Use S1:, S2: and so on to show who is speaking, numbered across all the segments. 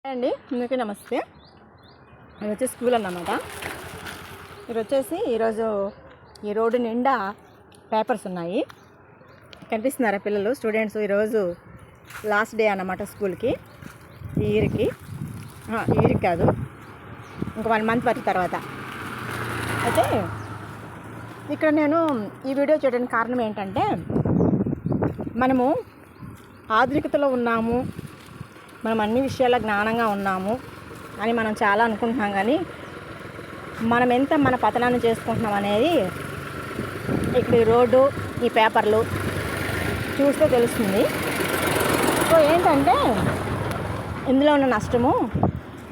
S1: అండి అందరికీ నమస్తే. ఇది వచ్చేసి స్కూల్ అన్నమాట. ఇది వచ్చేసి ఈరోజు ఈ రోడ్డు నిండా పేపర్స్ ఉన్నాయి. కనిపిస్తున్నారా పిల్లలు స్టూడెంట్స్? ఈరోజు లాస్ట్ డే అన్నమాట స్కూల్కి. ఈ ఇయర్కి కాదు, ఇంకా 1 మంత్ వరకు తర్వాత. అయితే ఇక్కడ నేను ఈ వీడియో చేయడానికి కారణం ఏంటంటే, మనము ఆధునికతలో ఉన్నాము, మనం అన్ని విషయాల జ్ఞానంగా ఉన్నాము అని మనం చాలా అనుకుంటున్నాం, కానీ మనం ఎంత మన పతనాన్ని చేసుకుంటున్నాం అనేది ఇక్కడ ఈ రోడ్డు, ఈ పేపర్లు చూస్తే తెలుస్తుంది. సో ఏంటంటే ఇందులో ఉన్న నష్టము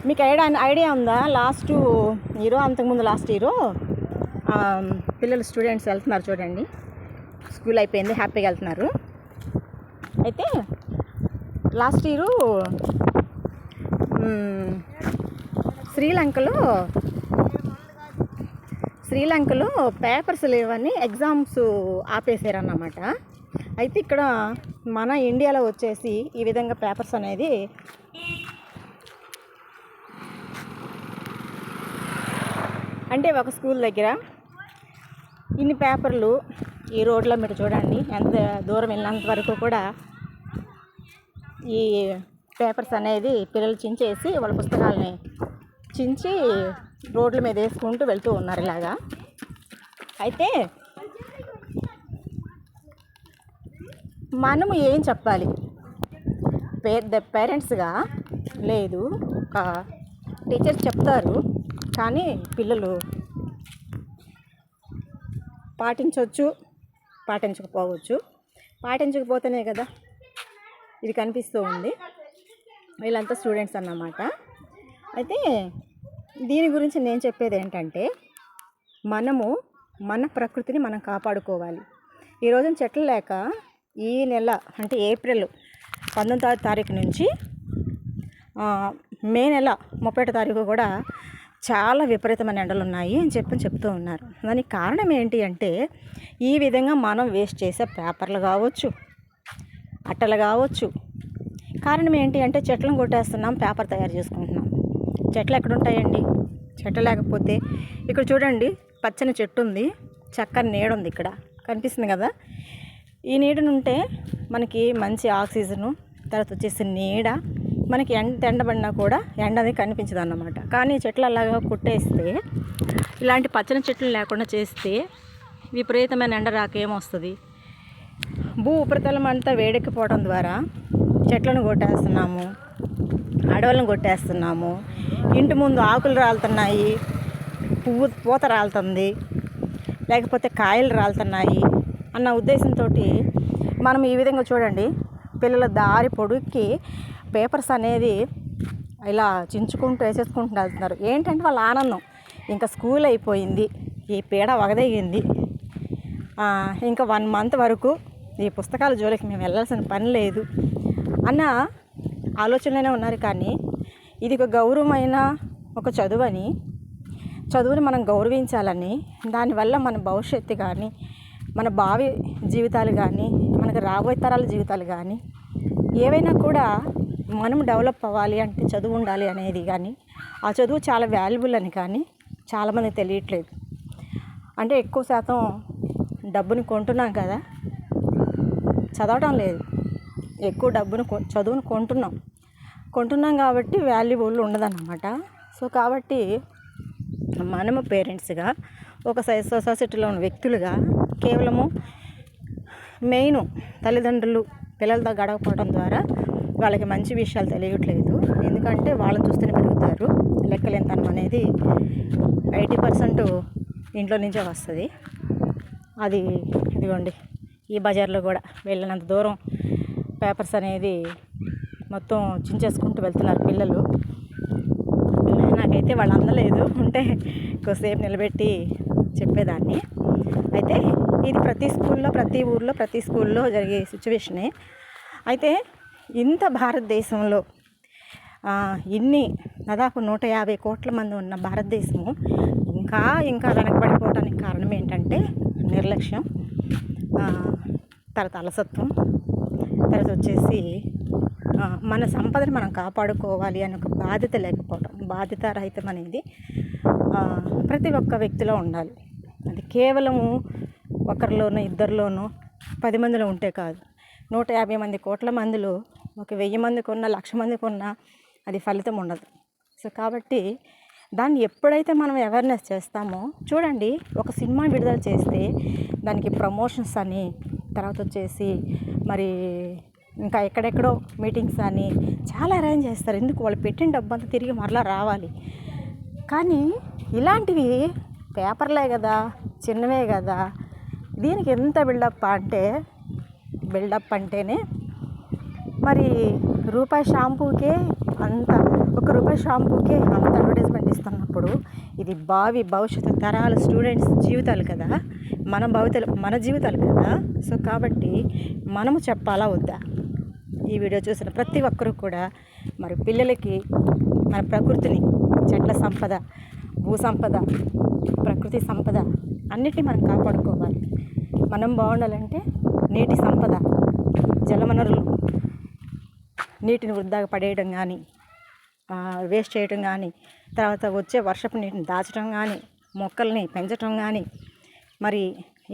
S1: మీకు ఐడియా ఉందా? లాస్ట్ ఇయర్, అంతకుముందు లాస్ట్ ఇయర్ పిల్లలు స్టూడెంట్స్ వెళ్తున్నారు చూడండి, స్కూల్ అయిపోయింది, హ్యాపీగా వెళ్తున్నారు. అయితే లాస్ట్ ఇయరు శ్రీలంకలో పేపర్స్ లేవని ఎగ్జామ్స్ ఆపేసారన్నమాట. అయితే ఇక్కడ మన ఇండియాలో వచ్చేసి ఈ విధంగా పేపర్స్ అనేది అంటే ఒక స్కూల్ దగ్గర ఇన్ని పేపర్లు ఈ రోడ్లో మీరు చూడండి, ఎంత దూరం వెళ్ళినంత వరకు కూడా ఈ పేపర్స్ అనేది పిల్లలు చించేసి వాళ్ళ పుస్తకాలని చించి రోడ్ల మీద వేసుకుంటూ వెళ్తూ ఉన్నారు ఇలాగా. అయితే మనము ఏం చెప్పాలి? పేరెంట్స్గా లేదు, టీచర్స్ చెప్తారు, కానీ పిల్లలు పాటించవచ్చు, పాటించకపోవచ్చు. పాటించకపోతేనే కదా ఇది కనిపిస్తూ ఉంది. వీళ్ళంతా స్టూడెంట్స్ అన్నమాట. అయితే దీని గురించి నేను చెప్పేది ఏంటంటే, మనము మన ప్రకృతిని మనం కాపాడుకోవాలి. ఈరోజు చెట్లు లేక ఈ నెల అంటే ఏప్రిల్ 19వ తారీఖు నుంచి మే నెల 31వ తారీఖు కూడా చాలా విపరీతమైన ఎండలు ఉన్నాయి అని చెప్తూ ఉన్నారు. దానికి కారణం ఏంటి అంటే, ఈ విధంగా మనం వేస్ట్ చేసే పేపర్లు కావచ్చు, అట్టలు కావచ్చు. కారణం ఏంటి అంటే, చెట్లను కొట్టేస్తున్నాం, పేపర్ తయారు చేసుకుంటున్నాం. చెట్లు ఎక్కడుంటాయండి? చెట్లు లేకపోతే ఇక్కడ చూడండి, పచ్చని చెట్టు ఉంది, చక్కని నీడ ఉంది, ఇక్కడ కనిపిస్తుంది కదా. ఈ నీడనుంటే మనకి మంచి ఆక్సిజను, తర్వాత వచ్చేసి నీడ, మనకి ఎండబడినా కూడా ఎండ అనేది కనిపించదు అన్నమాట. కానీ చెట్లు అలాగా కొట్టేస్తే, ఇలాంటి పచ్చని చెట్లు లేకుండా చేస్తే విపరీతమైన ఎండ రాక ఏమొస్తుంది? భూ ఉపరితలం అంతా వేడెక్కిపోవడం ద్వారా చెట్లను కొట్టేస్తున్నాము, అడవులను కొట్టేస్తున్నాము, ఇంటి ముందు ఆకులు రాలుతున్నాయి, పూత రాలుతుంది, లేకపోతే కాయలు రాలుతున్నాయి అన్న ఉద్దేశంతో మనం ఈ విధంగా చూడండి, పిల్లల దారి పొడుక్కి పేపర్స్ అనేది ఇలా చించుకుంటూ వేసేసుకుంటూ వెళ్తున్నారు. ఏంటంటే వాళ్ళ ఆనందం, ఇంకా స్కూల్ అయిపోయింది, ఈ పీడ వగదగింది, ఇంకా 1 మంత్ వరకు ఈ పుస్తకాల జోలికి మేము వెళ్ళాల్సిన పని లేదు అన్న ఆలోచనలోనే ఉన్నారు. కానీ ఇది ఒక గౌరవమైన ఒక చదువుని మనం గౌరవించాలని, దానివల్ల మన భవిష్యత్తు కానీ, మన భావి జీవితాలు కానీ, మనకు రాబోయే తరాల జీవితాలు కానీ ఏవైనా కూడా మనం డెవలప్ అవ్వాలి అంటే చదువు ఉండాలి అనేది కానీ, ఆ చదువు చాలా వాల్యుబుల్ అని కానీ చాలామంది తెలియట్లేదు. అంటే ఎక్కువ శాతం డబ్బుని కొంటున్నాం కదా, చదవటం లేదు. ఎక్కువ చదువును కొంటున్నాం కాబట్టి వాల్యుబుల్ ఉండదన్నమాట. సో కాబట్టి మనము పేరెంట్స్గా, ఒక సొసైటీలో ఉన్న వ్యక్తులుగా, కేవలము మెయిన్ తల్లిదండ్రులు పిల్లలతో గడపడం ద్వారా వాళ్ళకి మంచి విషయాలు తెలియట్లేదు. ఎందుకంటే వాళ్ళని చూస్తూనే పెరుగుతారు. లెక్కలేనితనం అనేది 80% ఇంట్లో నుంచే వస్తుంది. అది ఇదిగోండి, ఈ బజార్లో కూడా వెళ్ళినంత దూరం పేపర్స్ అనేది మొత్తం చించేసుకుంటూ వెళ్తున్నారు పిల్లలు. నాకైతే వాళ్ళు అందలేదు, ఉంటే కొద్దిసేపు నిలబెట్టి చెప్పేదాన్ని. అయితే ఇది ప్రతి స్కూల్లో, ప్రతి ఊర్లో, ప్రతి స్కూల్లో జరిగే సిచ్యువేషనే. అయితే ఇంత భారతదేశంలో ఇన్ని దాదాపు 150 కోట్ల మంది ఉన్న భారతదేశము ఇంకా వెనకబడిపోవడానికి కారణం ఏంటంటే నిర్లక్ష్యం, తర్వాత అలసత్వం, తర్వాత వచ్చేసి మన సంపదని మనం కాపాడుకోవాలి అని ఒక బాధ్యత లేకపోవడం, బాధ్యతారహితం అనేది ప్రతి ఒక్క వ్యక్తిలో ఉండాలి. అది కేవలము ఒకరిలోనూ ఇద్దరిలోనూ 10 మందిలో ఉంటే కాదు, 150 మంది కోట్ల మందిలో ఒక 1000 మందికి ఉన్న 1,00,000 మందికి ఉన్న అది ఫలితం ఉండదు. సో కాబట్టి దాన్ని ఎప్పుడైతే మనం అవేర్నెస్ చేస్తామో, చూడండి ఒక సినిమా విడుదల చేస్తే దానికి ప్రమోషన్స్ అని, తర్వాత వచ్చేసి మరి ఇంకా ఎక్కడెక్కడో మీటింగ్స్ అని చాలా అరేంజ్ చేస్తారు. ఎందుకు? వాళ్ళు పెట్టిన డబ్బంతా తిరిగి మరలా రావాలి. కానీ ఇలాంటివి పేపర్లే కదా, చిన్నవే కదా, దీనికి ఎంత బిల్డప్ అంటేనే మరి రూపాయి షాంపూకే అంత, ₹1 షాంపూకే అంత అడ్వర్టైజ్మెంట్ ఇస్తున్నప్పుడు ఇది భవిష్యత్తు తరాల స్టూడెంట్స్ జీవితాలు కదా, మన జీవితాలు కదా. సో కాబట్టి మనము చెప్పాలా వద్దా? ఈ వీడియో చూసిన ప్రతి ఒక్కరూ కూడా మరి పిల్లలకి మన ప్రకృతిని, చెట్ల సంపద, భూ సంపద, ప్రకృతి సంపద అన్నిటినీ మనం కాపాడుకోవాలి. మనం బాగుండాలంటే నీటి సంపద, జలవనరులు, నీటిని వృధాగా పడేయడం కానీ, వేస్ట్ చేయడం కానీ, తర్వాత వచ్చే వర్షపు నీటిని దాచడం కానీ, మొక్కల్ని పెంచడం కానీ, మరి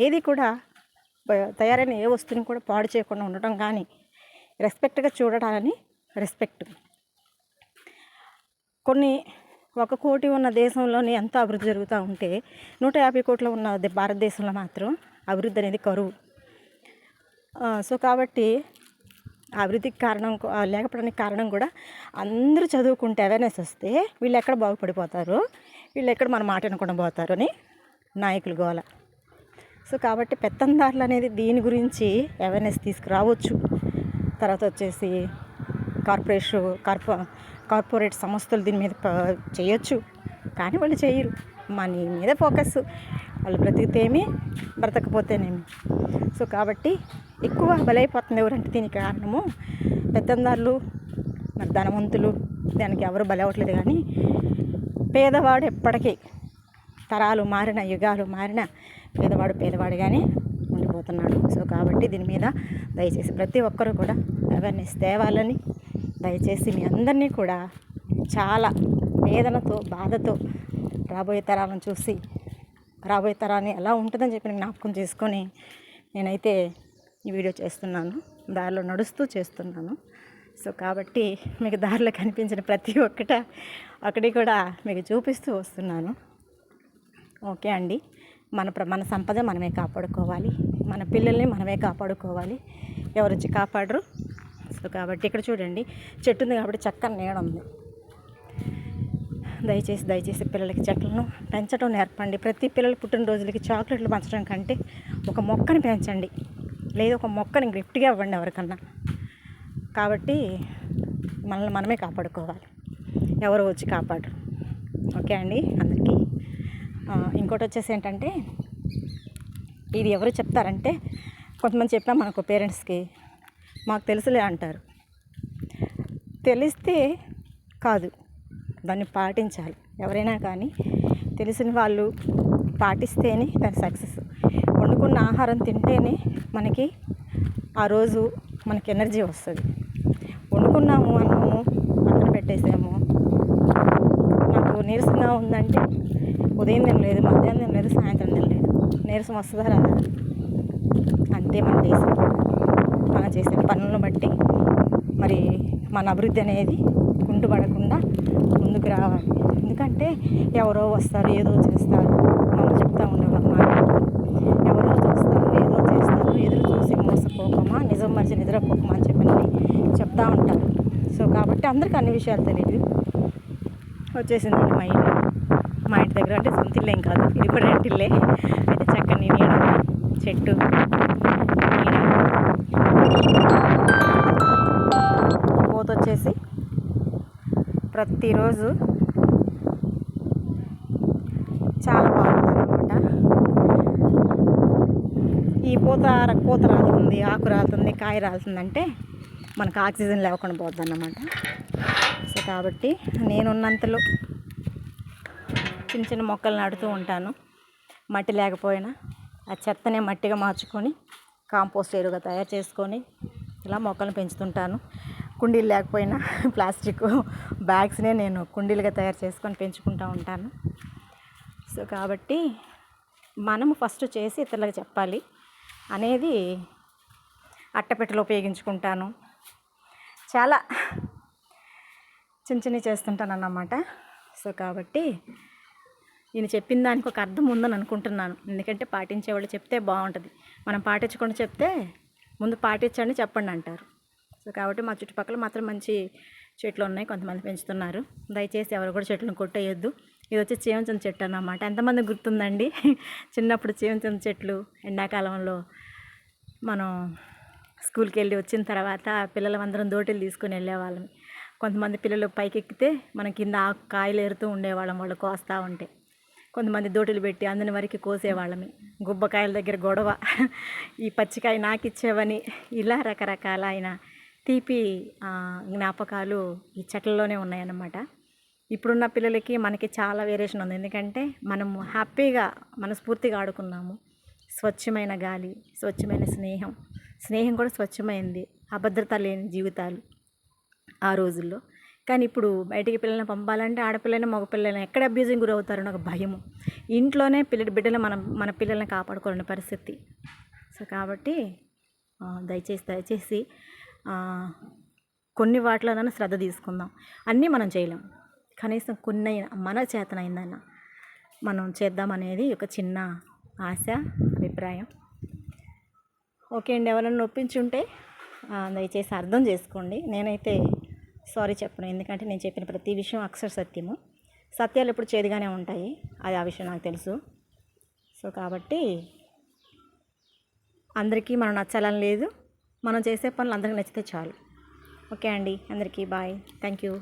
S1: ఏది కూడా తయారైన ఏ వస్తువుని కూడా పాడు చేయకుండా ఉండటం కానీ, రెస్పెక్ట్గా చూడటాలని రెస్పెక్ట్. కొన్ని 1 కోటి ఉన్న దేశంలోనే ఎంతో అభివృద్ధి జరుగుతూ ఉంటే 150 కోట్ల ఉన్న భారతదేశంలో మాత్రం అభివృద్ధి అనేది కరువు. సో కాబట్టి అభివృద్ధికి కారణం లేకపోవడానికి కారణం కూడా అందరూ చదువుకుంటే అవేర్నెస్ వస్తే వీళ్ళు ఎక్కడ బాగుపడిపోతారు, వీళ్ళు ఎక్కడ మన మాట వినకుండా పోతారు అని నాయకులు గోల. సో కాబట్టి పెత్తందారులు అనేది దీని గురించి అవేర్నెస్ తీసుకురావచ్చు. తర్వాత వచ్చేసి కార్పొరేట్ సంస్థలు దీని మీద చేయొచ్చు, కానీ వాళ్ళు చేయరు. మనీ మీద ఫోకస్, వాళ్ళు బ్రతికితేమి బ్రతకపోతేనేమి. సో కాబట్టి ఎక్కువ బలైపోతుంది ఎవరంటే దీనికి కారణము పెత్తందారులు, మరి ధనవంతులు. దానికి ఎవరు బలవట్లేదు, కానీ పేదవాడు ఎప్పటికీ తరాలు మారిన, యుగాలు మారిన పేదవాడుగానే ఉండిపోతున్నాడు. సో కాబట్టి దీని మీద దయచేసి ప్రతి ఒక్కరూ కూడా అవేర్నెస్ తేవాలని, దయచేసి మీ అందరినీ కూడా చాలా వేదనతో, బాధతో రాబోయే తరాలను చూసి, రాబోయే తరాన్ని ఎలా ఉంటుందని చెప్పి జ్ఞాపకం చేసుకొని నేనైతే ఈ వీడియో చేస్తున్నాను. దారిలో నడుస్తూ చేస్తున్నాను. సో కాబట్టి మీకు దారిలో కనిపించిన ప్రతి ఒక్కటి కూడా మీకు చూపిస్తూ వస్తున్నాను. ఓకే అండి. మన సంపద మనమే కాపాడుకోవాలి, మన పిల్లల్ని మనమే కాపాడుకోవాలి, ఎవరు వచ్చి కాపాడరు. సో కాబట్టి ఇక్కడ చూడండి, చెట్టు ఉంది కాబట్టి చక్కని నీడ ఉంది. దయచేసి పిల్లలకి చెట్లను పెంచడం నేర్పండి. ప్రతి పిల్లల పుట్టినరోజులకి చాక్లెట్లు పంచడం కంటే ఒక మొక్కని పెంచండి, లేదా ఒక మొక్కని గిఫ్ట్గా ఇవ్వండి ఎవరికన్నా. కాబట్టి మనల్ని మనమే కాపాడుకోవాలి, ఎవరు వచ్చి కాపాడరు. ఓకే అండి అందరికీ. ఇంకోటి వచ్చేసి ఏంటంటే, ఇది ఎవరు చెప్తారంటే, కొంతమంది చెప్పాం మనకు పేరెంట్స్కి, మాకు తెలుసులే అంటారు. తెలిస్తే కాదు, దాన్ని పాటించాలి. ఎవరైనా కానీ తెలిసిన వాళ్ళు పాటిస్తేనే దాని సక్సెస్. వండుకున్న ఆహారం తింటేనే మనకి ఆ రోజు మనకి ఎనర్జీ వస్తుంది. వండుకున్నాము, అన్నము పక్కన పెట్టేసాము, నాకు నీరసంగా ఉందంటే ఉదయం తినలేదు, మధ్యాహ్నం తినలేదు, సాయంత్రం తినలేదు, నీరసం వస్తుందా రాదా? అంతే మన దేశం. మనం చేసే పనులను బట్టి మరి మన అభివృద్ధి అనేది కుంటుపడకుండా ముందుకు రావాలి. ఎందుకంటే ఎవరో వస్తారు, ఏదో చేస్తారు, మనం చెప్తా ఉండేవాళ్ళమాట. ఎవరో చూస్తారు, ఏదో చేస్తారు, ఎదురు చూసి మోసపోకమా, నిజం మరిచి నిద్రపోకమా అని చెప్తా ఉంటారు. సో కాబట్టి అందరికీ అన్ని విషయాలు తెలియదు. వచ్చేసింది మా ఇంటి దగ్గర, అంటే సొంత ఇల్లేం కాదు, ఇది కూడా రెంటిల్లే. అయితే చక్కని నీడ, చెట్టు, పోత వచ్చేసి ప్రతిరోజు చాలా బాగుంటుంది అన్నమాట. ఈ పూత రాలుతుంది, ఆకు రాలుతుంది, కాయ రాలుతుందంటే మనకు ఆక్సిజన్ లేకుండా పోతుంది అన్నమాట. సో కాబట్టి నేనున్నంతలో చిన్న చిన్న మొక్కలు నాటుతూ ఉంటాను. మట్టి లేకపోయినా ఆ చెత్తనే మట్టిగా మార్చుకొని కాంపోస్ట్ ఎరువుగా తయారు చేసుకొని ఇలా మొక్కలను పెంచుతుంటాను. కుండీలు లేకపోయినా ప్లాస్టిక్ బ్యాగ్స్నే నేను కుండీలుగా తయారు చేసుకొని పెంచుకుంటూ ఉంటాను. సో కాబట్టి మనము ఫస్ట్ చేసి ఇతరులకు చెప్పాలి అనేది అట్టపెట్టెలు ఉపయోగించుకుంటాను. చాలా చిన్న చిన్నవి చేస్తుంటాను అన్నమాట. సో కాబట్టి నేను చెప్పిన దానికి ఒక అర్థం ఉందని అనుకుంటున్నాను. ఎందుకంటే పాటించేవాళ్ళు చెప్తే బాగుంటుంది. మనం పాటించకుండా చెప్తే ముందు పాటించండి చెప్పండి అంటారు. సో కాబట్టి మా చుట్టుపక్కల మాత్రం మంచి చెట్లు ఉన్నాయి, కొంతమంది పెంచుతున్నారు. దయచేసి ఎవరు కూడా చెట్లను కొట్టేయొద్దు. ఇది వచ్చి చేమంతి చెట్టు అన్నమాట. ఎంతమంది గుర్తుందండి చిన్నప్పుడు చేమంతి చెట్లు ఎండాకాలంలో మనం స్కూల్కి వెళ్ళి వచ్చిన తర్వాత పిల్లలందరం దోటీలు తీసుకొని వెళ్ళేవాళ్ళం. కొంతమంది పిల్లలు పైకి ఎక్కితే మనం కింద కాయలు ఏరుతూ ఉండేవాళ్ళం, వాళ్ళు కోస్తూ ఉంటే. కొంతమంది దోటీలు పెట్టి అందని వరకు కోసేవాళ్ళమి. గుబ్బకాయల దగ్గర గొడవ, ఈ పచ్చికాయ నాకు ఇచ్చేవని, ఇలా రకరకాల ఆయన తీపి జ్ఞాపకాలు ఈ చెట్లలోనే ఉన్నాయన్నమాట. ఇప్పుడున్న పిల్లలకి మనకి చాలా వేరియేషన్ ఉంది. ఎందుకంటే మనము హ్యాపీగా మనస్ఫూర్తిగా ఆడుకున్నాము. స్వచ్ఛమైన గాలి, స్వచ్ఛమైన స్నేహం కూడా స్వచ్ఛమైంది. అభద్రత లేని జీవితాలు ఆ రోజుల్లో. కానీ ఇప్పుడు బయటికి పిల్లల్ని పంపాలంటే ఆడపిల్లలని మగపిల్లలని ఎక్కడ అబ్యూజింగ్ గురవుతారని ఒక భయము. ఇంట్లోనే బిడ్డలు మన పిల్లల్ని కాపాడుకోలేని పరిస్థితి. సో కాబట్టి దయచేసి కొన్ని వాటిలోనైనా శ్రద్ధ తీసుకుందాం. అన్నీ మనం చేయలేం, కనీసం కొన్ని మన చేతనైందన్నా మనం చేద్దామనేది ఒక చిన్న ఆశ, అభిప్రాయం. ఓకే అండి, ఎవరైనా నొప్పించుంటే దయచేసి అర్థం చేసుకోండి. నేనైతే సారీ చెప్పను, ఎందుకంటే నేను చెప్పిన ప్రతి విషయం అక్షర సత్యము. సత్యాలు ఎప్పుడు చేదుగానే ఉంటాయి, అది ఆ విషయం నాకు తెలుసు. సో కాబట్టి అందరికీ మనం నచ్చాలని లేదు, మనం చేసే పనులు అందరికీ నచ్చితే చాలు. ఓకే అండి, అందరికీ బాయ్, థ్యాంక్ యూ.